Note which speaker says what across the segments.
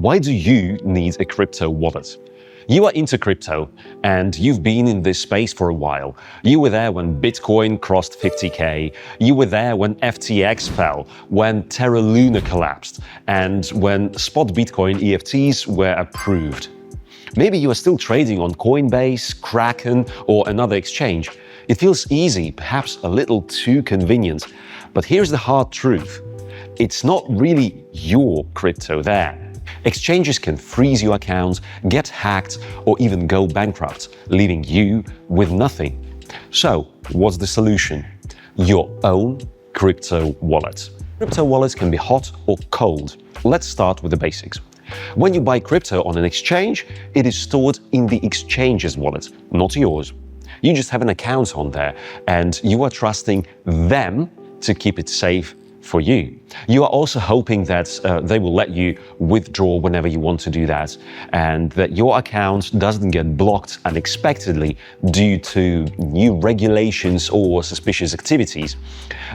Speaker 1: Why do you need a crypto wallet? You are into crypto and you've been in this space for a while. You were there when Bitcoin crossed 50K. You were there when FTX fell, when Terra Luna collapsed, and when spot Bitcoin EFTs were approved. Maybe you are still trading on Coinbase, Kraken, or another exchange. It feels easy, perhaps a little too convenient. But here's the hard truth. It's not really your crypto there. Exchanges can freeze your account, get hacked, or even go bankrupt, leaving you with nothing. So, what's the solution? Your own crypto wallet. Crypto wallets can be hot or cold. Let's start with the basics. When you buy crypto on an exchange, it is stored in the exchange's wallet, not yours. You just have an account on there, and you are trusting them to keep it safe for you. You are also hoping that they will let you withdraw whenever you want to do that, and that your account doesn't get blocked unexpectedly due to new regulations or suspicious activities.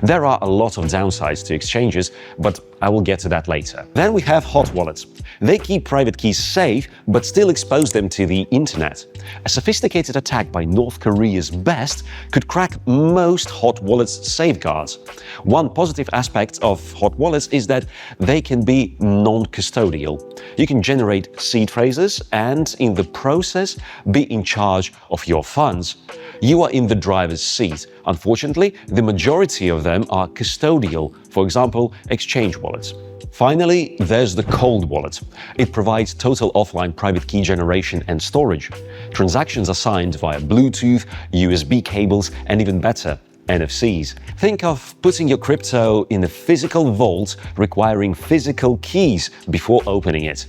Speaker 1: There are a lot of downsides to exchanges, but I will get to that later. Then we have hot wallets. They keep private keys safe, but still expose them to the internet. A sophisticated attack by North Korea's best could crack most hot wallets' safeguards. One positive aspect of hot wallets is that they can be non-custodial. You can generate seed phrases and, in the process, be in charge of your funds. You are in the driver's seat. Unfortunately, the majority of them are custodial, for example, exchange wallets. Finally, there's the cold wallet. It provides total offline private key generation and storage. Transactions are signed via Bluetooth, USB cables, and even better, NFCs. Think of putting your crypto in a physical vault requiring physical keys before opening it.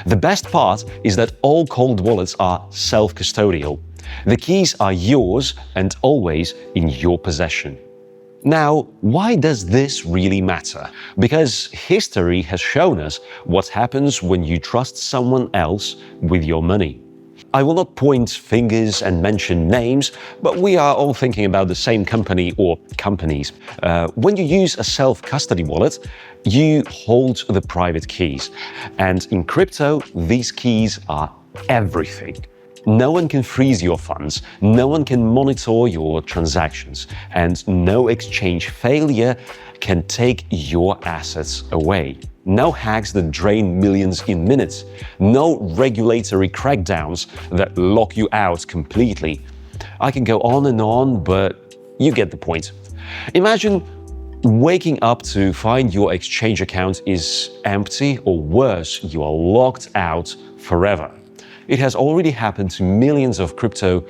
Speaker 1: The best part is that all cold wallets are self-custodial. The keys are yours and always in your possession. Now, why does this really matter? Because history has shown us what happens when you trust someone else with your money. I will not point fingers and mention names, but we are all thinking about the same company or companies. When you use a self-custody wallet, you hold the private keys. And in crypto, these keys are everything. No one can freeze your funds, no one can monitor your transactions, and no exchange failure can take your assets away. No hacks that drain millions in minutes, no regulatory crackdowns that lock you out completely. I can go on, but you get the point. Imagine waking up to find your exchange account is empty, or worse, you are locked out forever. It has already happened to millions of crypto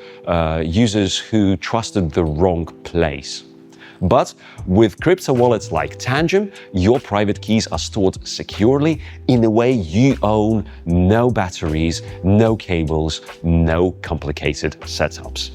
Speaker 1: users who trusted the wrong place. But with crypto wallets like Tangem, your private keys are stored securely in a way you own. No batteries, no cables, no complicated setups.